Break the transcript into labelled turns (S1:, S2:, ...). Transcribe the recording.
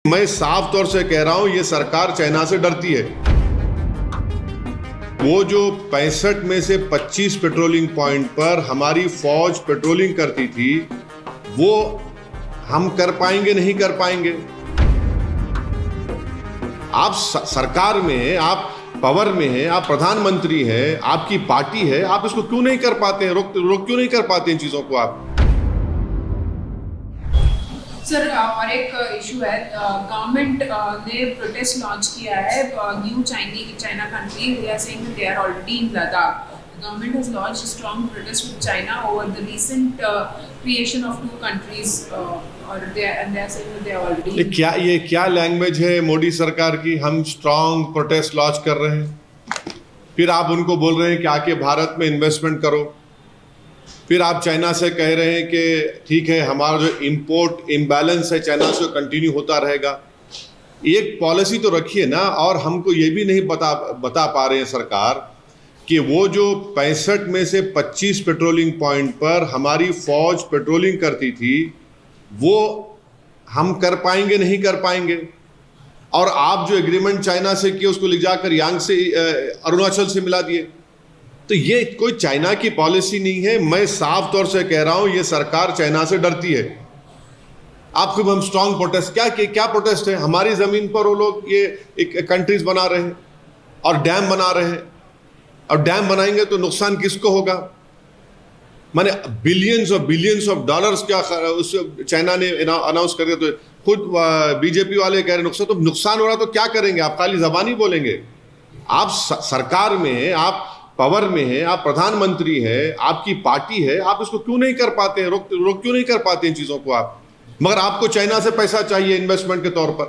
S1: मैं साफ तौर से कह रहा हूं, ये सरकार चाइना से डरती है। वो जो 65 में से 25 पेट्रोलिंग पॉइंट पर हमारी फौज पेट्रोलिंग करती थी, वो हम कर पाएंगे नहीं कर पाएंगे। आप सरकार में हैं, आप पावर में हैं, आप प्रधानमंत्री हैं, आपकी पार्टी है, आप इसको क्यों नहीं कर पाते हैं? रोक क्यों नहीं कर पाते इन चीजों को आप?
S2: सर, और एक इशू है, गवर्नमेंट ने प्रोटेस्ट लॉन्च किया है। New China country, they are saying that they are already in Ladakh. The government has launched a strong protest with China over the recent creation of two countries, and they are saying that they are already.
S1: ये क्या language है मोदी सरकार की? हम strong protest launch कर रहे हैं, फिर आप उनको बोल रहे हैं कि आके भारत में इन्वेस्टमेंट करो, फिर आप चाइना से कह रहे हैं कि ठीक है, हमारा जो इंपोर्ट इम्बैलेंस है चाइना से कंटिन्यू होता रहेगा। एक पॉलिसी तो रखिए ना। और हमको ये भी नहीं बता पा रहे हैं सरकार कि वो जो 65 में से 25 पेट्रोलिंग पॉइंट पर हमारी फौज पेट्रोलिंग करती थी, वो हम कर पाएंगे नहीं कर पाएंगे। और आप जो एग्रीमेंट चाइना से किए उसको ले जाकर यांगसे अरुणाचल से मिला दिए। तो ये कोई चाइना की पॉलिसी नहीं है। मैं साफ तौर से कह रहा हूं, ये सरकार चाइना से डरती है। आपको हम स्ट्रांग प्रोटेस्ट क्या प्रोटेस्ट है? हमारी जमीन पर वो लोग ये एक कंट्रीज बना रहे हैं और डैम बना रहे हैं, और डैम बनाएंगे तो नुकसान किसको होगा? माने बिलियंस ऑफ डॉलर्स क्या उस चाइना ने अनाउंस कर दिया। तो खुद बीजेपी वाले कह रहे नुकसान हो रहा, तो क्या करेंगे? आप खाली जबानी बोलेंगे? आप सरकार में हैं, आप पावर में है, आप प्रधानमंत्री हैं, आपकी पार्टी है, आप इसको क्यों नहीं कर पाते हैं? रोक क्यों नहीं कर पाते इन चीजों को आप? मगर आपको चाइना से पैसा चाहिए इन्वेस्टमेंट के तौर पर।